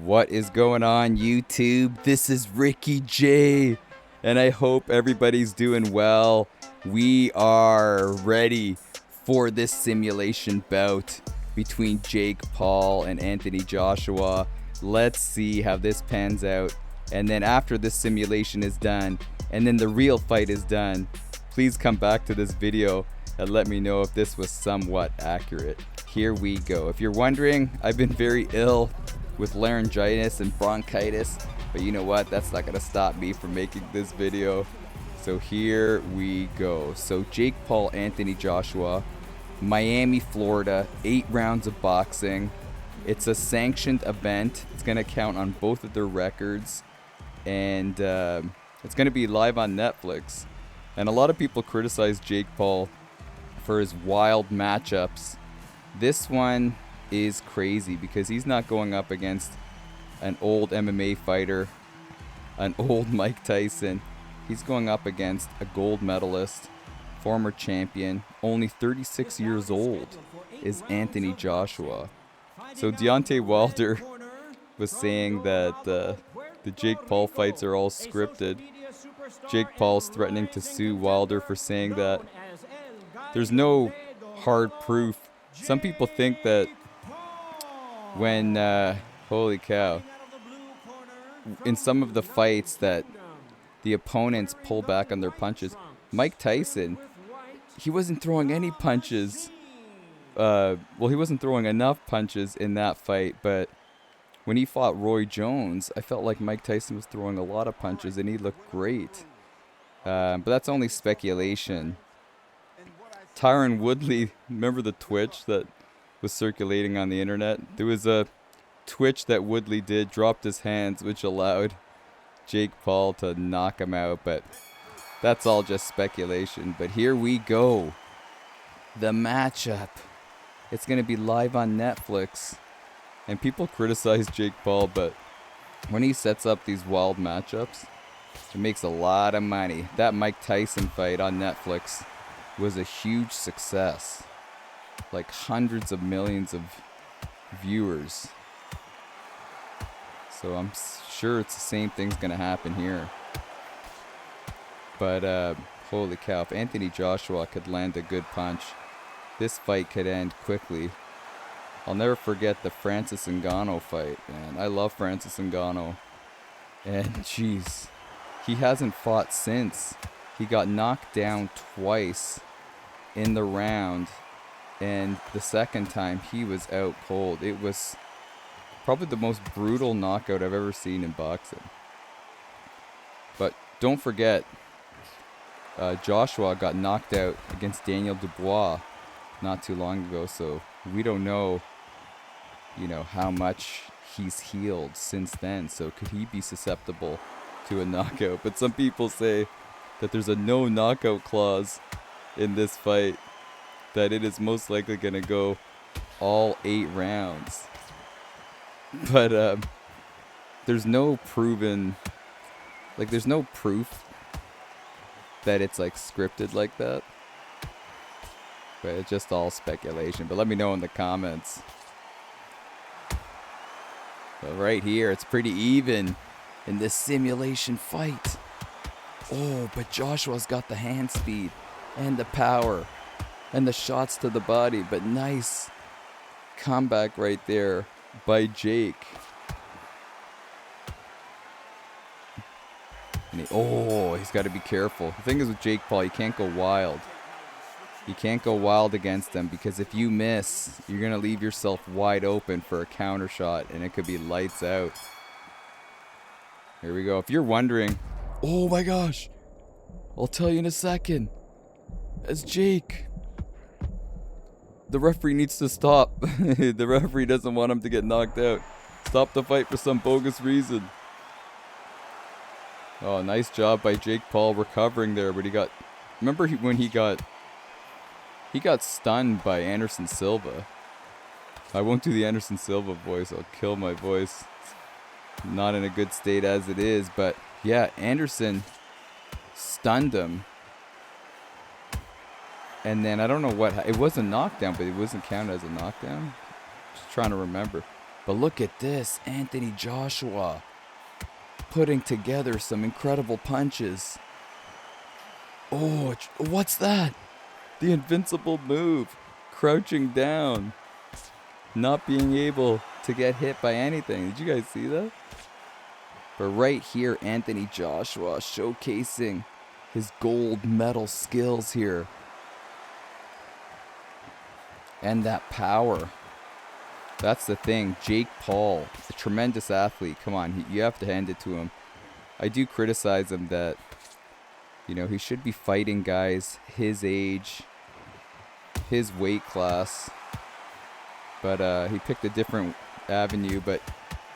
What is going on, YouTube? This is Ricky J, and I hope everybody's doing well. We are ready for this simulation bout between Jake Paul and Anthony Joshua. Let's see how this pans out. And then after this simulation is done, and then the real fight is done, please come back to this video and let me know if this was somewhat accurate. Here we go. If you're wondering, I've been very ill with laryngitis and bronchitis, but you know what? That's not gonna stop me from making this video. So here we go. So Jake Paul, Anthony Joshua, Miami, Florida, 8 rounds of boxing. It's a sanctioned event. It's gonna count on both of their records, and it's gonna be live on Netflix. And a lot of people criticize Jake Paul for his wild matchups. This one is crazy because he's not going up against an old MMA fighter, an old Mike Tyson. He's going up against a gold medalist, former champion, only 36 years old is Anthony Joshua. So Deontay Wilder was saying that the Jake Paul fights are all scripted. Jake Paul's threatening to sue Wilder for saying that. There's no hard proof. Some people think that when, holy cow, in some of the fights that the opponents pull back on their punches. Mike Tyson, he wasn't throwing any punches. Well, he wasn't throwing enough punches in that fight, but when he fought Roy Jones, I felt like Mike Tyson was throwing a lot of punches and he looked great. But that's only speculation. Tyron Woodley, remember the twitch that was circulating on the internet? There was a twitch that Woodley did, dropped his hands, which allowed Jake Paul to knock him out, but that's all just speculation. But here we go. The matchup. It's going to be live on Netflix. And people criticize Jake Paul, but when he sets up these wild matchups, it makes a lot of money. That Mike Tyson fight on Netflix was a huge success. Like hundreds of millions of viewers. So I'm sure it's the same thing's going to happen here. But holy cow, if Anthony Joshua could land a good punch, this fight could end quickly. I'll never forget the Francis Ngannou fight, man. I love Francis Ngannou. And jeez, he hasn't fought since. He got knocked down twice in the round, and the second time he was out cold. It was probably the most brutal knockout I've ever seen in boxing. But don't forget, Joshua got knocked out against Daniel Dubois not too long ago, so we don't know, how much he's healed since then. So could he be susceptible to a knockout? But some people say that there's a no knockout clause in this fight, that it is most likely going to go all 8 rounds. But there's no proven, there's no proof that it's scripted like that. But it's just all speculation. But let me know in the comments. But right here, it's pretty even in this simulation fight. Oh, but Joshua's got the hand speed and the power and the shots to the body. But nice comeback right there by Jake. And he's got to be careful. The thing is with Jake Paul, you can't go wild. You can't go wild against him, because if you miss, you're going to leave yourself wide open for a counter shot, and it could be lights out. Here we go. If you're wondering, oh my gosh, I'll tell you in a second. As Jake, the referee needs to stop. The referee doesn't want him to get knocked out. Stop the fight for some bogus reason. Oh, nice job by Jake Paul recovering there, but remember when he got stunned by Anderson Silva. I won't do the Anderson Silva voice. I'll kill my voice. It's not in a good state as it is. But yeah, Anderson stunned him. And then I don't know what. It was a knockdown, but it wasn't counted as a knockdown. Just trying to remember. But look at this, Anthony Joshua putting together some incredible punches. Oh, what's that? The invincible move. Crouching down. Not being able to get hit by anything. Did you guys see that? But right here, Anthony Joshua showcasing his gold medal skills here. And that power. That's the thing. Jake Paul, a tremendous athlete. Come on, you have to hand it to him. I do criticize him that, you know, he should be fighting guys his age, his weight class. But he picked a different avenue, but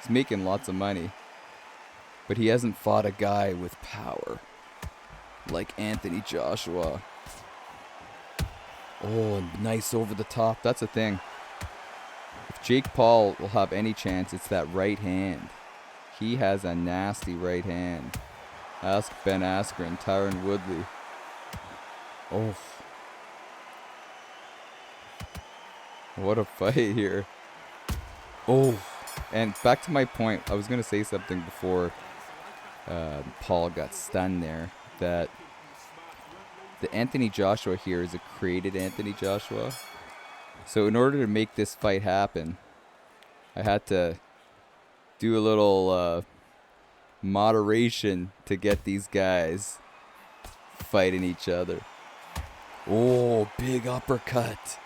he's making lots of money. But he hasn't fought a guy with power like Anthony Joshua. Oh, nice over the top. That's the thing. If Jake Paul will have any chance, it's that right hand. He has a nasty right hand. Ask Ben Askren, Tyron Woodley. Oh. What a fight here. Oh. And back to my point, I was going to say something before Paul got stunned there, that the Anthony Joshua here is a created Anthony Joshua. So in order to make this fight happen, I had to do a little moderation to get these guys fighting each other. Oh, big uppercut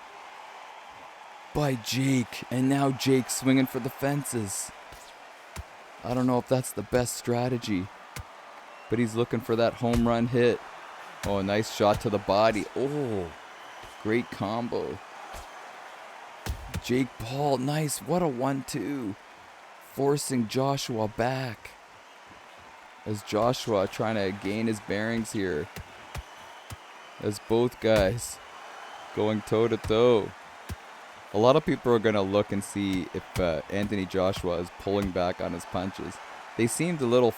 by Jake. And now Jake swinging for the fences. I don't know if that's the best strategy, but he's looking for that home run hit. Oh, a nice shot to the body. Oh, great combo. Jake Paul, nice. What a 1-2. Forcing Joshua back. As Joshua trying to gain his bearings here. As both guys going toe to toe. A lot of people are going to look and see if Anthony Joshua is pulling back on his punches. They seemed a little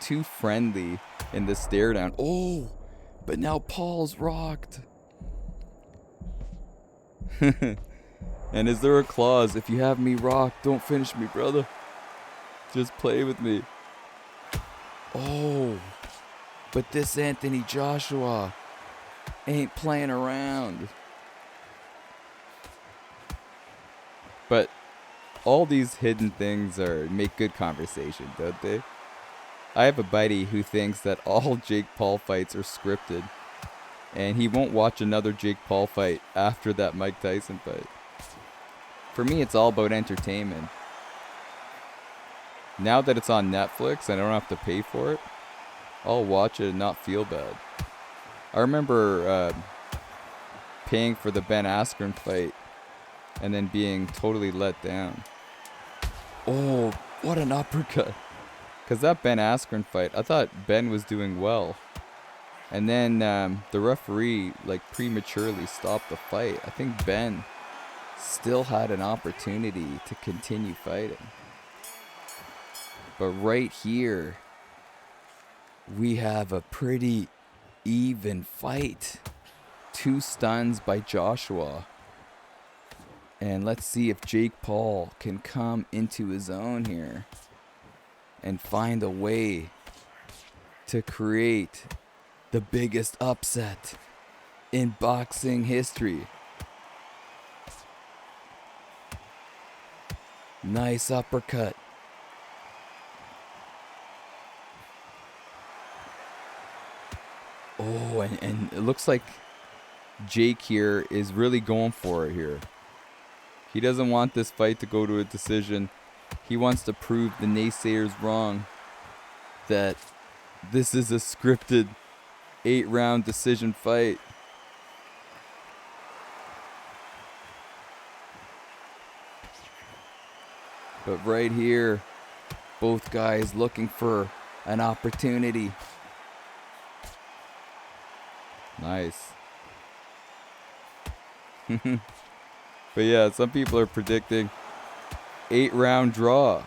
too friendly in the stare down. Oh, but now Paul's rocked. And is there a clause? If you have me rocked, don't finish me, brother. Just play with me. Oh, but this Anthony Joshua ain't playing around. But all these hidden things make good conversation, don't they? I have a buddy who thinks that all Jake Paul fights are scripted, and he won't watch another Jake Paul fight after that Mike Tyson fight. For me, it's all about entertainment. Now that it's on Netflix and I don't have to pay for it, I'll watch it and not feel bad. I remember paying for the Ben Askren fight and then being totally let down. Oh, what an uppercut. Because that Ben Askren fight, I thought Ben was doing well. And then the referee prematurely stopped the fight. I think Ben still had an opportunity to continue fighting. But right here, we have a pretty even fight. 2 stuns by Joshua. And let's see if Jake Paul can come into his own here and find a way to create the biggest upset in boxing history. Nice uppercut. Oh, and it looks like Jake here is really going for it here. He doesn't want this fight to go to a decision. He wants to prove the naysayers wrong. That this is a scripted 8-round decision fight. But right here, both guys looking for an opportunity. Nice. But yeah, some people are predicting 8-round draw.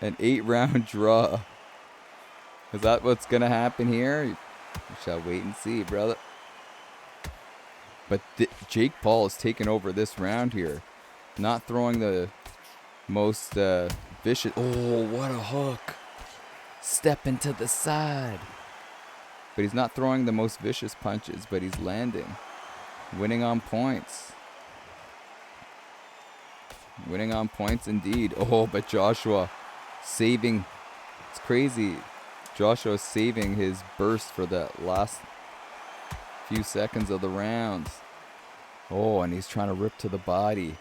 An 8-round draw. Is that what's going to happen here? We shall wait and see, brother. But Jake Paul is taking over this round here. Not throwing the most vicious. Oh, what a hook. Step into the side. But he's not throwing the most vicious punches, but he's landing. Winning on points. Winning on points indeed. Oh, but Joshua saving. It's crazy. Joshua saving his burst for that last few seconds of the round. Oh, and he's trying to rip to the body.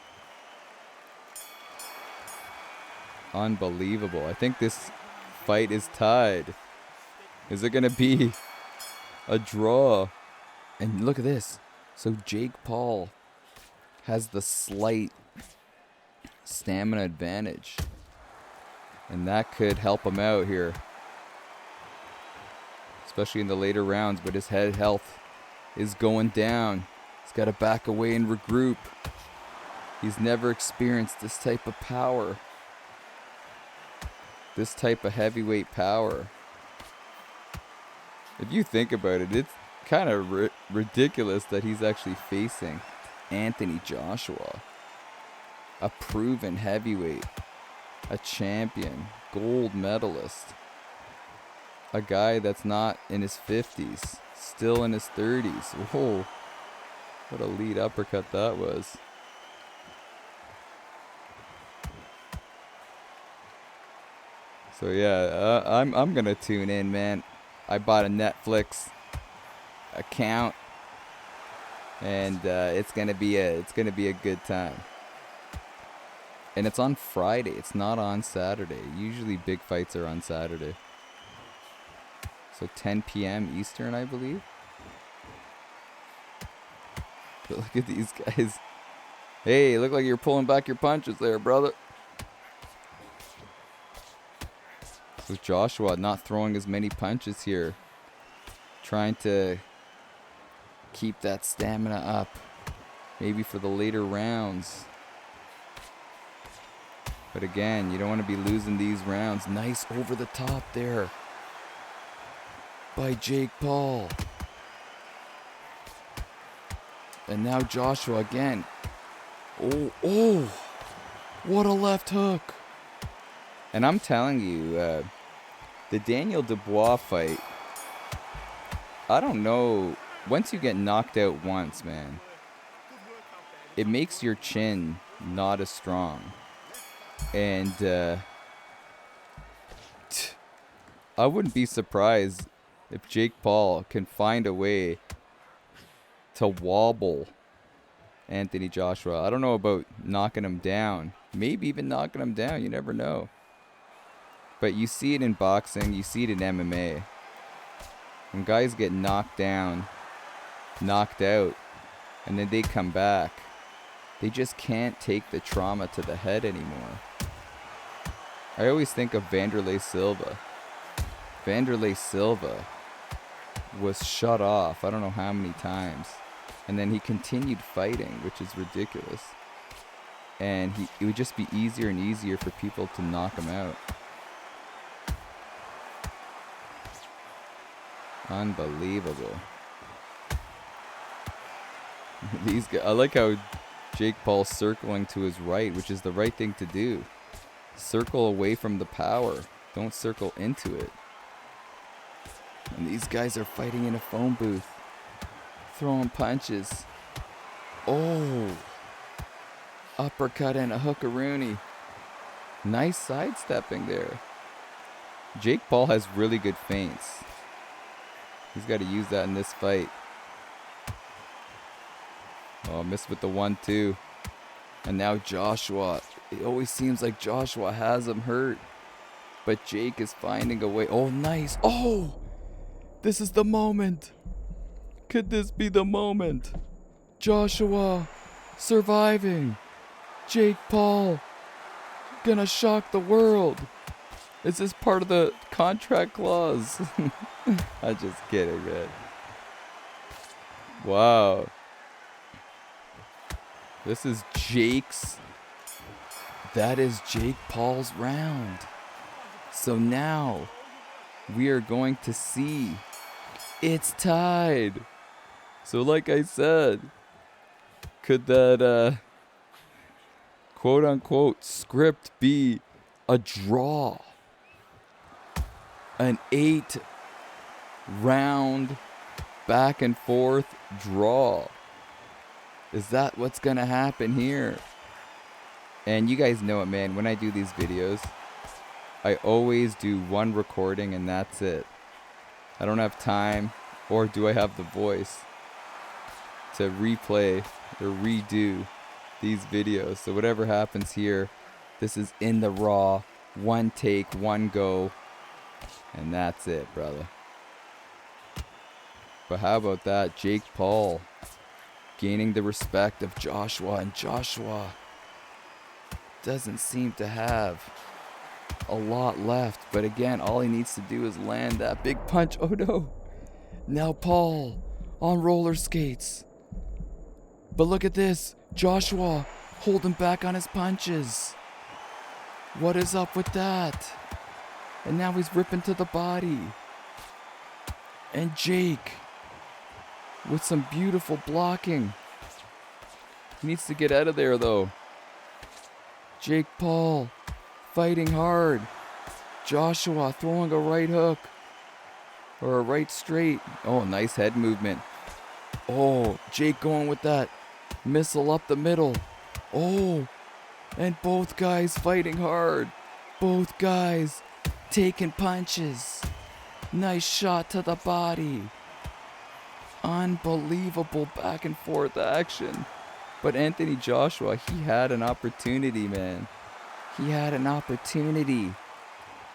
Unbelievable. I think this fight is tied. Is it going to be a draw? And look at this. So Jake Paul has the slight stamina advantage. And that could help him out here. Especially in the later rounds. But his head health is going down. He's got to back away and regroup. He's never experienced this type of power. This type of heavyweight power. If you think about it, it's kind of ridiculous that he's actually facing Anthony Joshua. A proven heavyweight. A champion. Gold medalist. A guy that's not in his 50s. Still in his 30s. Whoa. What a lead uppercut that was. So yeah, I'm gonna tune in, man. I bought a Netflix account, and it's gonna be a good time. And it's on Friday. It's not on Saturday. Usually big fights are on Saturday. So 10 p.m. Eastern, I believe. But look at these guys. Hey, look like you're pulling back your punches there, brother. So Joshua not throwing as many punches here. Trying to keep that stamina up. Maybe for the later rounds. But again, you don't want to be losing these rounds. Nice over the top there. By Jake Paul. And now Joshua again. Oh. What a left hook. And I'm telling you, the Daniel Dubois fight, I don't know. Once you get knocked out once, man, it makes your chin not as strong. And I wouldn't be surprised if Jake Paul can find a way to wobble Anthony Joshua. I don't know about knocking him down. Maybe even knocking him down. You never know. But you see it in boxing. You see it in MMA. When guys get knocked down, knocked out, and then they come back, they just can't take the trauma to the head anymore. I always think of Vanderlei Silva. Vanderlei Silva was shut off I don't know how many times. And then he continued fighting, which is ridiculous. And it would just be easier and easier for people to knock him out. Unbelievable. These guys, I like how Jake Paul's circling to his right, which is the right thing to do. Circle away from the power. Don't circle into it. And these guys are fighting in a phone booth. Throwing punches. Oh. Uppercut and a hookaroonie. Nice sidestepping there. Jake Paul has really good feints. He's got to use that in this fight. Oh, missed with the 1-2. And now Joshua. It always seems like Joshua has him hurt. But Jake is finding a way. Oh, nice. Oh! This is the moment. Could this be the moment? Joshua surviving. Jake Paul gonna shock the world. Is this part of the contract clause? I'm just kidding, man. Wow. This is Jake's. That is Jake Paul's round. So now we are going to see. It's tied. So like I said, could that quote unquote script be a draw. An 8-round back and forth draw. Is that what's gonna happen here? And you guys know it, man. When I do these videos, I always do one recording and that's it. I don't have time, or do I have the voice to replay or redo these videos. So whatever happens here, this is in the raw, one take, one go, and that's it, brother. But how about that? Jake Paul gaining the respect of Joshua, and Joshua doesn't seem to have a lot left. But again, all he needs to do is land that big punch. Oh no. Now Paul on roller skates. But look at this. Joshua holding back on his punches. What is up with that? And now he's ripping to the body. And Jake with some beautiful blocking. He needs to get out of there though. Jake Paul fighting hard. Joshua throwing a right hook. Or a right straight. Oh, nice head movement. Oh, Jake going with that missile up the middle. Oh, and both guys fighting hard. Both guys taking punches. Nice shot to the body. Unbelievable back and forth action. But Anthony Joshua, he had an opportunity, man. He had an opportunity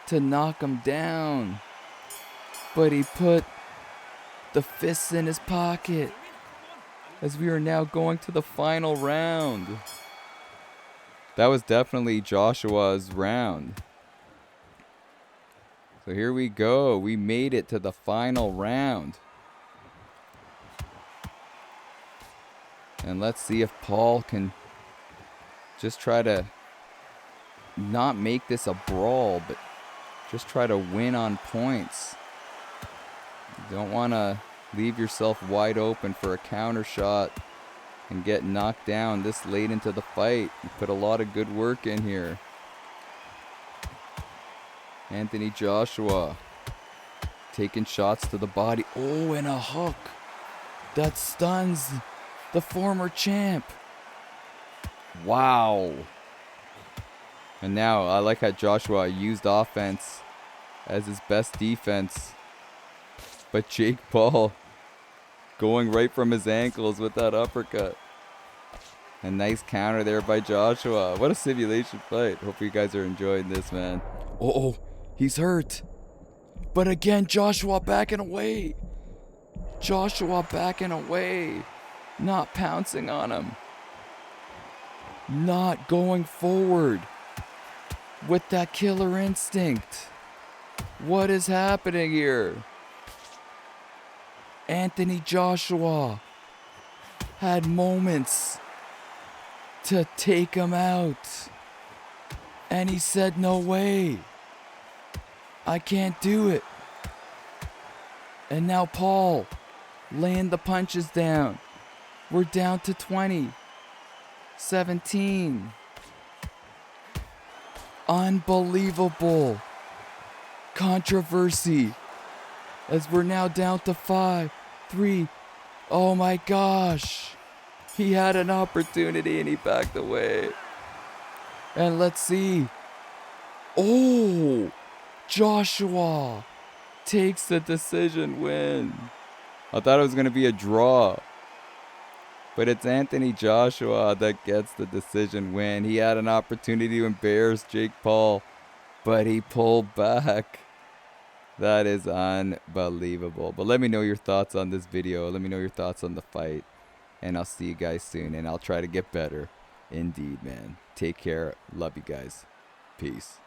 to knock him down. But he put the fists in his pocket. As we are now going to the final round. That was definitely Joshua's round. So here we go. We made it to the final round. And let's see if Paul can just try to not make this a brawl, but just try to win on points. You don't want to leave yourself wide open for a counter shot and get knocked down this late into the fight. You put a lot of good work in here. Anthony Joshua taking shots to the body. Oh, and a hook that stuns the former champ. Wow. And now I like how Joshua used offense as his best defense. But Jake Paul going right from his ankles with that uppercut. A nice counter there by Joshua. What a simulation fight. Hope you guys are enjoying this, man. Oh, he's hurt. But again, Joshua backing away. Joshua backing away. Not pouncing on him. Not going forward with that killer instinct. What is happening here? Anthony Joshua had moments to take him out. And he said, no way. I can't do it. And now Paul laying the punches down. We're down to 20. 17. Unbelievable controversy. As we're now down to 5, 3. Oh my gosh. He had an opportunity and he backed away. And let's see. Oh, Joshua takes the decision win. I thought it was going to be a draw. But it's Anthony Joshua that gets the decision win. He had an opportunity to embarrass Jake Paul, but he pulled back. That is unbelievable. But let me know your thoughts on this video. Let me know your thoughts on the fight. And I'll see you guys soon. And I'll try to get better. Indeed, man. Take care. Love you guys. Peace.